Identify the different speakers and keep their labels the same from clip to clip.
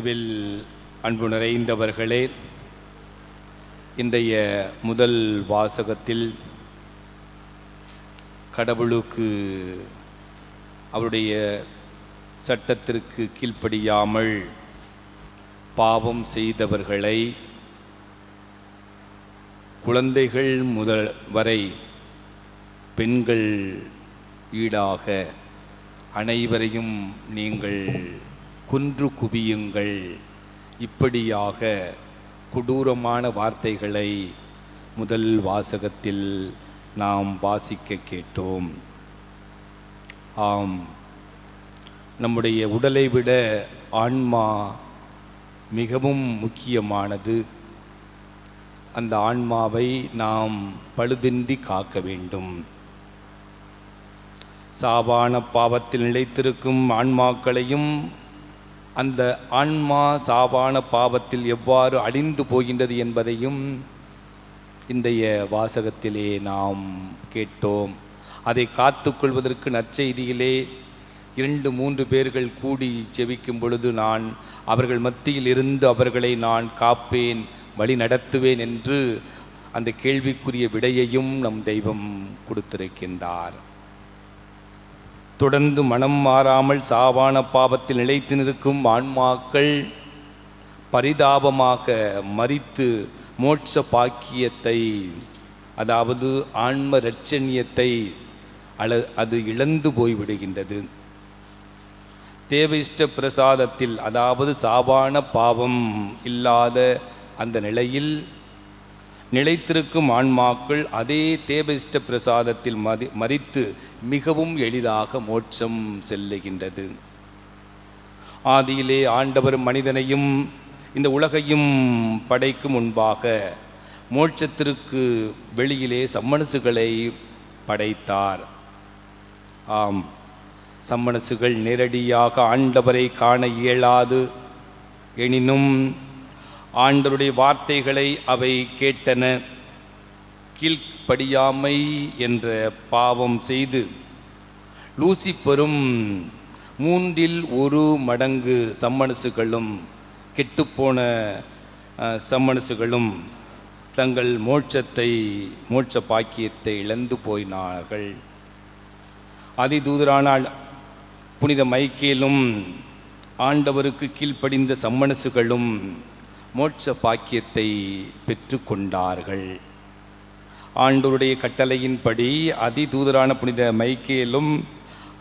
Speaker 1: கிறிஸ்துவில் அன்பு நிறைந்தவர்களே, இன்றைய முதல் வாசகத்தில் கடவுளுக்கு அவருடைய சட்டத்திற்கு கீழ்ப்படியாமல் பாவம் செய்தவர்களை குழந்தைகள் முதல் வரை பெண்கள் ஈடாக அனைவரையும் நீங்கள் கொன்று குவியுங்கள், இப்படியாக கொடூரமான வார்த்தைகளை முதல் வாசகத்தில் நாம் வாசிக்க கேட்டோம். ஆம், நம்முடைய உடலை விட ஆன்மா மிகவும் முக்கியமானது. அந்த ஆன்மாவை நாம் பழுதின்றி காக்க வேண்டும். சாபான பாவத்தில் நிலைத்திருக்கும் ஆன்மாக்களையும் அந்த ஆன்மா சாபான பாவத்தில் எவ்வாறு அழிந்து போகின்றது என்பதையும் இன்றைய வாசகத்திலே நாம் கேட்டோம். அதை காத்துக்கொள்வதற்கு நற்செய்தியிலே 2-3 பேர்கள் கூடி செபிக்கும் பொழுது நான் அவர்கள் மத்தியில் இருந்து அவர்களை நான் காப்பேன், வழி நடத்துவேன் என்று அந்த கேள்விக்குரிய விடையையும் நம் தெய்வம் கொடுத்திருக்கின்றார். தொடர்ந்து மனம் மாறாமல் சாவான பாவத்தில் நிலைத்து நிற்கும் ஆன்மாக்கள் பரிதாபமாக மரித்து மோட்ச பாக்கியத்தை, அதாவது ஆன்ம இரட்சணியத்தை அது இழந்து போய்விடுகின்றது. தேவயிஷ்ட பிரசாதத்தில், அதாவது சாபான பாவம் இல்லாத அந்த நிலையில் நிலைத்திருக்கும் ஆன்மாக்கள் அதே தேவயிஷ்ட பிரசாதத்தில் மரித்து மிகவும் எளிதாக மோட்சம் செல்லுகின்றது. ஆதியிலே ஆண்டவர் மனிதனையும் இந்த உலகையும் படைக்கும் முன்பாக மோட்சத்திற்கு வெளியிலே சம்மனசுகளை படைத்தார். ஆம், சம்மனசுகள் நேரடியாக ஆண்டவரை காண இயலாது. எனினும் ஆண்டவருடைய வார்த்தைகளை அவை கேட்டன. கீழ்ப்படியாமை என்ற பாவம் செய்து லூசிப்பரும் 1/3 மடங்கு சம்மனசுகளும், கெட்டுப்போன சம்மனசுகளும் தங்கள் மோட்ச பாக்கியத்தை இழந்து போயினார்கள். அதிதூதரான புனித மைக்கேலும் ஆண்டவருக்கு கீழ்ப்படிந்த சம்மனசுகளும் மோட்ச பாக்கியத்தை பெற்று கொண்டார்கள். ஆண்டவருடைய கட்டளையின்படி அதிதூதரான புனித மைக்கேலும்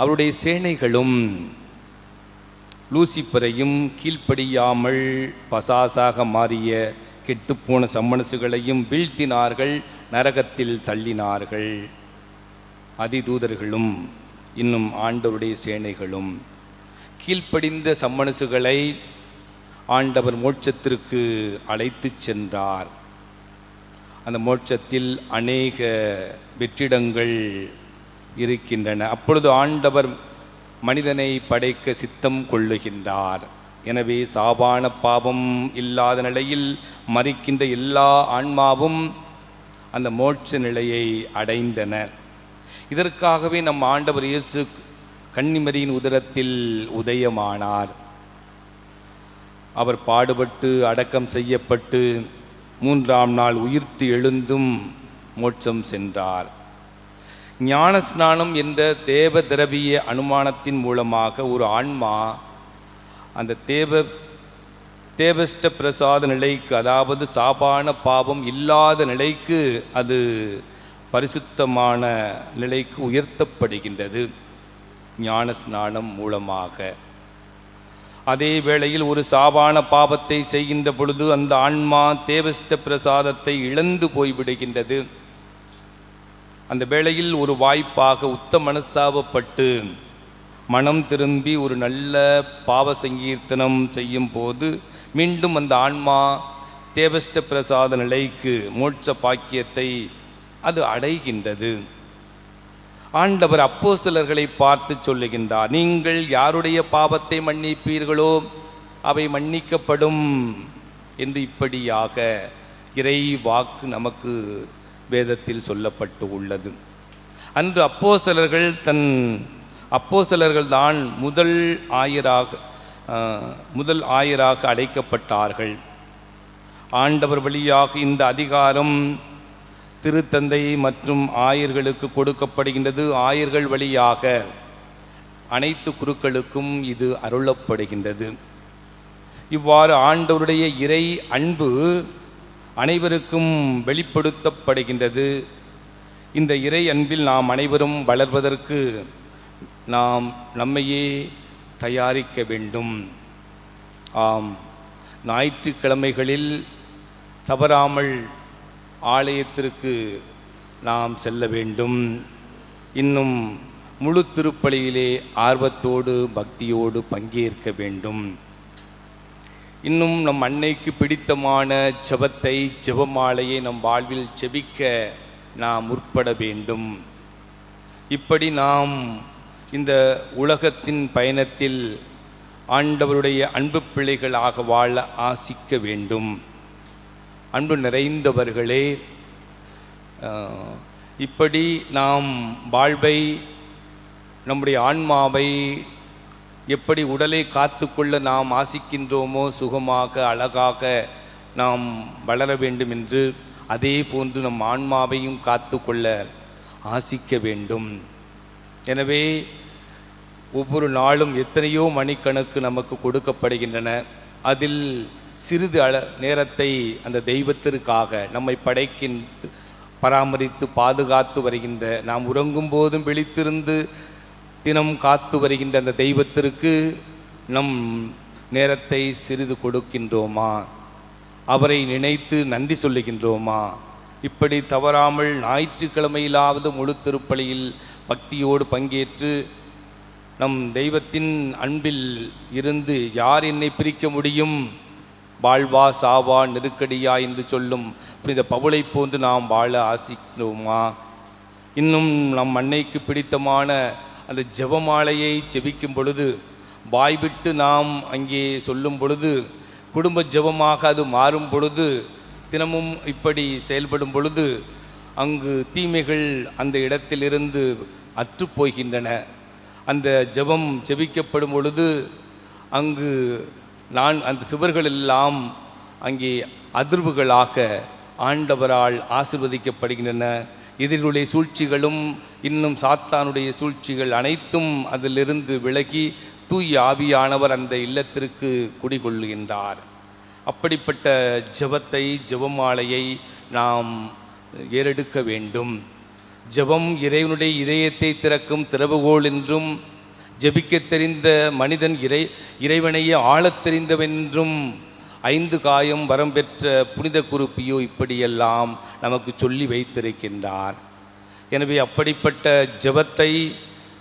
Speaker 1: அவருடைய சேனைகளும் லூசிப்பரையும் கீழ்ப்படியாமல் பசாசாக மாறிய கெட்டுப்போன சம்மனசுகளையும் வீழ்த்தினார்கள், நரகத்தில் தள்ளினார்கள். அதிதூதர்களும் இன்னும் ஆண்டவருடைய சேனைகளும் கீழ்ப்படிந்த சம்மனசுகளை ஆண்டவர் மோட்சத்திற்கு அழைத்து சென்றார். அந்த மோட்சத்தில் அநேக வெற்றிடங்கள் இருக்கின்றன. அப்பொழுது ஆண்டவர் மனிதனை படைக்க சித்தம் கொள்ளுகின்றார். எனவே சாபான பாவம் இல்லாத நிலையில் மரிக்கின்ற எல்லா ஆன்மாவும் அந்த மோட்ச நிலையை அடைந்தன. இதற்காகவே நம் ஆண்டவர் இயேசு கன்னிமரியின் உதரத்தில் உதயமானார். அவர் பாடுபட்டு அடக்கம் செய்யப்பட்டு 3ஆம் நாள் உயிர்த்து எழுந்தும் மோட்சம் சென்றார். ஞானஸ்நானம் என்ற தேவ திரவிய அனுமானத்தின் மூலமாக ஒரு ஆன்மா அந்த தேவஷ்ட பிரசாத நிலைக்கு, அதாவது சாபான பாவம் இல்லாத நிலைக்கு, அது பரிசுத்தமான நிலைக்கு உயர்த்தப்படுகின்றது ஞானஸ்நானம் மூலமாக. அதே வேளையில் ஒரு சாபான பாவத்தை செய்கின்ற பொழுது அந்த ஆன்மா தேவஷ்ட பிரசாதத்தை இழந்து போய்விடுகின்றது. அந்த வேளையில் ஒரு வாய்ப்பாக உத்தம மனஸ்தாபப்பட்டு மனம் திரும்பி ஒரு நல்ல பாவ சங்கீர்த்தனம் செய்யும் போது மீண்டும் அந்த ஆன்மா தேவஷ்ட பிரசாத நிலைக்கு, மோட்ச பாக்கியத்தை அது அடைகின்றது. ஆண்டவர் அப்போஸ்தலர்களை பார்த்து சொல்லுகின்றார், நீங்கள் யாருடைய பாவத்தை மன்னிப்பீர்களோ அவை மன்னிக்கப்படும் என்று. இப்படியாக இறை வாக்கு நமக்கு வேதத்தில் சொல்லப்பட்டு உள்ளது. அன்று அப்போஸ்தலர்கள் தான் முதல் ஆயராக முதல் ஆயராக அழைக்கப்பட்டார்கள். ஆண்டவர் வழியாக இந்த அதிகாரம் திருத்தந்தை மற்றும் ஆயர்களுக்கு கொடுக்கப்படுகின்றது. ஆயர்கள் வழியாக அனைத்து குருக்களுக்கும் இது அருளப்படுகின்றது. இவ்வாறு ஆண்டவருடைய இறை அன்பு அனைவருக்கும் வெளிப்படுத்தப்படுகின்றது. இந்த இறை அன்பில் நாம் அனைவரும் வளர்வதற்கு நாம் நம்மையே தயாரிக்க வேண்டும். ஆம், ஞாயிற்றுக்கிழமைகளில் தவறாமல் ஆலயத்திற்கு நாம் செல்ல வேண்டும். இன்னும் முழு திருப்பலியிலே ஆர்வத்தோடு பக்தியோடு பங்கேற்க வேண்டும். இன்னும் நம் அன்னைக்கு பிடித்தமான ஜெபத்தை, ஜெபமாலையை நம் வாழ்வில் ஜெபிக்க நாம் முற்பட வேண்டும். இப்படி நாம் இந்த உலகத்தின் பயணத்தில் ஆண்டவருடைய அன்பு பிள்ளைகளாக வாழ ஆசிக்க வேண்டும். அன்பு நிறைந்தவர்களே, இப்படி நாம் வாழ்வை, நம்முடைய ஆன்மாவை எப்படி உடலை காத்து கொள்ள நாம் ஆசிக்கின்றோமோ, சுகமாக அழகாக நாம் வளர வேண்டும் என்று, அதே போன்று நம் ஆன்மாவையும் காத்து கொள்ள ஆசிக்க வேண்டும். எனவே ஒவ்வொரு நாளும் எத்தனையோ மணிக்கணக்கு நமக்கு கொடுக்கப்படுகின்றன. அதில் சிறிது நேரத்தை அந்த தெய்வத்திற்காக நம்மை பராமரித்து பாதுகாத்து வருகின்ற, நாம் உறங்கும் போதும் விழித்திருந்து தினம் காத்து வருகின்ற அந்த தெய்வத்திற்கு நம் நேரத்தை சிறிது கொடுக்கின்றோமா? அவரை நினைத்து நன்றி சொல்லுகின்றோமா? இப்படி தவறாமல் ஞாயிற்றுக்கிழமையிலாவது முழு திருப்பலியில் பக்தியோடு பங்கேற்று நம் தெய்வத்தின் அன்பில் இருந்து யார் என்னை பிரிக்க முடியும், வாழ்வா சாவா நெருக்கடியா என்று சொல்லும் புனித பவுலை போன்று நாம் வாழ ஆசிக்கிறோமா? இன்னும் நம் அன்னைக்கு பிடித்தமான அந்த ஜெபமாலையை ஜெபிக்கும் பொழுது, வாய்விட்டு நாம் அங்கே சொல்லும் பொழுது, குடும்ப ஜெபமாக அது மாறும் பொழுது, தினமும் இப்படி செயல்படும் பொழுது அங்கு தீமைகள் அந்த இடத்திலிருந்து அற்றுப்போகின்றன. அந்த ஜெபம் ஜெபிக்கப்படும் பொழுது அங்கு அந்த சுவர்கள் எல்லாம் அங்கே அதிர்வுகளாக ஆண்டவரால் ஆசீர்வதிக்கப்படுகின்றன. எதிரிலுடைய சூழ்ச்சிகளும் இன்னும் சாத்தானுடைய சூழ்ச்சிகள் அனைத்தும் அதிலிருந்து விலகி தூய் ஆவியானவர் அந்த இல்லத்திற்கு குடிகொள்கின்றார். அப்படிப்பட்ட ஜெபத்தை, ஜெபமாலையை நாம் ஏறெடுக்க வேண்டும். ஜெபம் இறைவனுடைய இதயத்தை திறக்கும் திறவுகோல் என்றும், ஜெபிக்க தெரிந்த மனிதன் இறைவனையே ஆளத் தெரிந்தவென்றும் 5 காயம் வரம் பெற்ற புனித குருப்பியோ இப்படியெல்லாம் நமக்கு சொல்லி வைத்திருக்கின்றார். எனவே அப்படிப்பட்ட ஜெபத்தை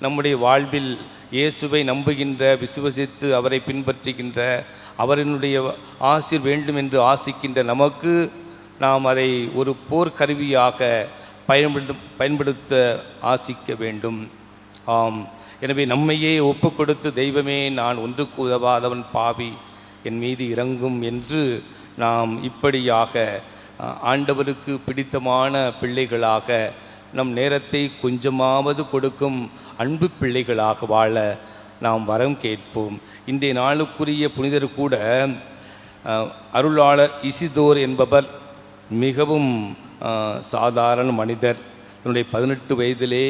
Speaker 1: நம்முடைய வாழ்வில் இயேசுவை நம்புகின்ற, விசுவசித்து அவரை பின்பற்றுகின்ற, அவரினுடைய ஆசீர் வேண்டும் என்று ஆசிக்கின்ற நமக்கு நாம் அதை ஒரு போர்க்கருவியாக பயன்படுத்த ஆசிக்க வேண்டும். ஆம், எனவே நம்மையே ஒப்பு கொடுத்து, தெய்வமே நான் ஒன்றுக்கு உதவாதவன் பாவி, என் மீது இறங்கும் என்று நாம் இப்படியாக ஆண்டவருக்கு பிடித்தமான பிள்ளைகளாக, நம் நேரத்தை கொஞ்சமாவது கொடுக்கும் அன்பு பிள்ளைகளாக வாழ நாம் வரம் கேட்போம். இன்றைய நாளுக்குரிய புனிதர் கூட அருளாளர் இசிதோர் என்பவர் மிகவும் சாதாரண மனிதர். தன்னுடைய 18 வயதிலே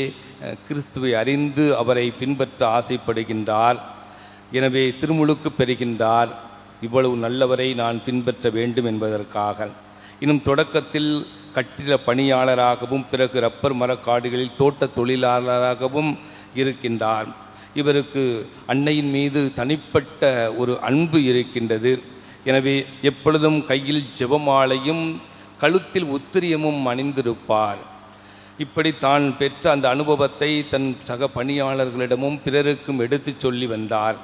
Speaker 1: கிறிஸ்துவை அறிந்து அவரை பின்பற்ற ஆசைப்படுகின்றார். எனவே திருமுழுக்கு பெறுகின்றார். இவ்வளவு நல்லவரை நான் பின்பற்ற வேண்டும் என்பதற்காக. இன்னும் தொடக்கத்தில் கட்டிட பணியாளராகவும், பிறகு ரப்பர் மரக்காடுகளில் தோட்ட தொழிலாளராகவும் இருக்கின்றார். இவருக்கு அன்னையின் மீது தனிப்பட்ட ஒரு அன்பு இருக்கின்றது. எனவே எப்பொழுதும் கையில் ஜெபமாலையும் கழுத்தில் உத்திரியமும் அணிந்திருப்பார். இப்படி தான் பெற்ற அந்த அனுபவத்தை தன் சக பணியாளர்களிடமும் பிறருக்கும் எடுத்து சொல்லி வந்தார்.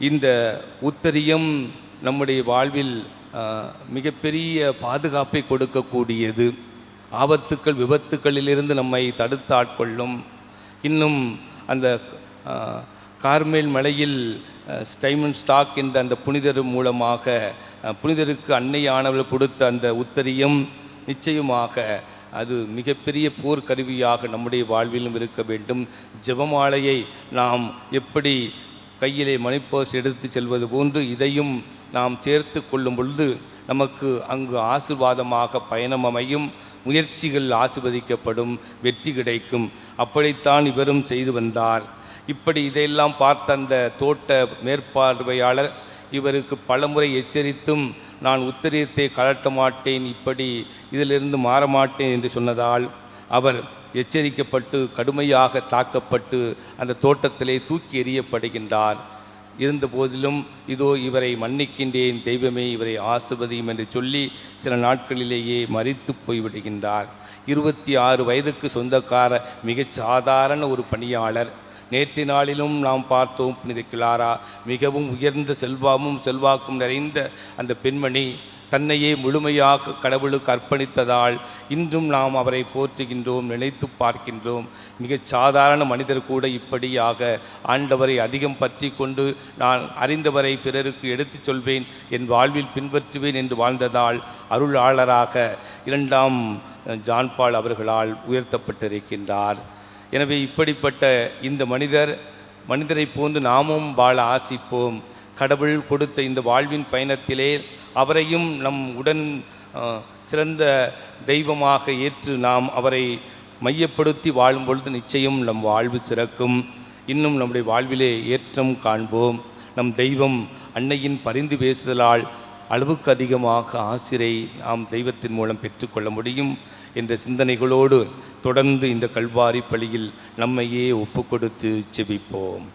Speaker 1: இந்த உத்தரியம் நம்முடைய வாழ்வில் மிகப்பெரிய பாதுகாப்பை கொடுக்கக்கூடியது. ஆபத்துக்கள், விபத்துக்களிலிருந்து நம்மை தடுத்து ஆட்கொள்ளும். இன்னும் அந்த கார்மேல் மலையில் ஸ்டைமன் ஸ்டாக் என்ற அந்த புனிதர் மூலமாக புனிதருக்கு அன்னையானவர்கள் கொடுத்த அந்த உத்தரியம் நிச்சயமாக அது மிகப்பெரிய போர்க்கருவியாக நம்முடைய வாழ்விலும் இருக்க வேண்டும். ஜெபமாலையை நாம் எப்படி கையிலே மணிப்பர்ஸ் எடுத்து செல்வது போன்று இதையும் நாம் சேர்த்து கொள்ளும் பொழுது நமக்கு அங்கு ஆசீர்வாதமாக பயணம் அமையும், முயற்சிகள் ஆசீர்வதிக்கப்படும், வெற்றி கிடைக்கும். அப்படித்தான் இவரும் செய்து வந்தார். இப்படி இதையெல்லாம் பார்த்த அந்த தோட்ட மேற்பார்வையாளர் இவருக்கு பலமுறை எச்சரித்தும் நான் உத்தரியத்தை கலட்ட மாட்டேன், இப்படி இதிலிருந்து மாறமாட்டேன் என்று சொன்னதால் அவர் எச்சரிக்கப்பட்டு கடுமையாக தாக்கப்பட்டு அந்த தோட்டத்திலே தூக்கி எறியப்படுகின்றார். இருந்த போதிலும் இதோ இவரை மன்னிக்கின்றேன், தெய்வமே இவரை ஆசிர்வதியும் என்று சொல்லி சில நாட்களிலேயே மரித்து போய்விடுகின்றார். 26 வயதுக்கு சொந்தக்கார மிகச் சாதாரண ஒரு பணியாளர். நேற்று நாளிலும் நாம் பார்த்தோம் புனித கிளாரா, மிகவும் உயர்ந்த செல்வாக்கும் நிறைந்த அந்த பெண்மணி தன்னையே முழுமையாக கடவுளுக்கு அர்ப்பணித்ததால் இன்றும் நாம் அவரை போற்றுகின்றோம், நினைத்து பார்க்கின்றோம். மிகச் சாதாரண மனிதர் கூட இப்படியாக ஆண்டவரை அதிகம் பற்றி கொண்டு நான் அறிந்தவரை பிறருக்கு எடுத்துச் சொல்வேன், என் வாழ்வில் பின்பற்றுவேன் என்று வாழ்ந்ததால் அருளாளராக 2ஆம் ஜான் பால் அவர்களால் உயர்த்தப்பட்டிருக்கின்றார். எனவே இப்படிப்பட்ட இந்த மனிதரை போன்று நாமும் வாழ ஆசிப்போம். கடவுள் கொடுத்த இந்த வாழ்வின் பயணத்திலே அவரையும் நம் உடன் சிறந்த தெய்வமாக ஏற்று நாம் அவரை மையப்படுத்தி வாழும் பொழுது நிச்சயம் நம் வாழ்வு சிறக்கும். இன்னும் நம்முடைய வாழ்விலே ஏற்றம் காண்போம். நம் தெய்வம் அன்னையின் பரிந்து பேசுதலால் அளவுக்கு அதிகமாக ஆசிரை நாம் தெய்வத்தின் மூலம் பெற்றுக்கொள்ள முடியும் என்ற சிந்தனைகளோடு தொடர்ந்து இந்த கல்வாரி பலியில் நம்மையே ஒப்பு கொடுத்து செபிப்போம்.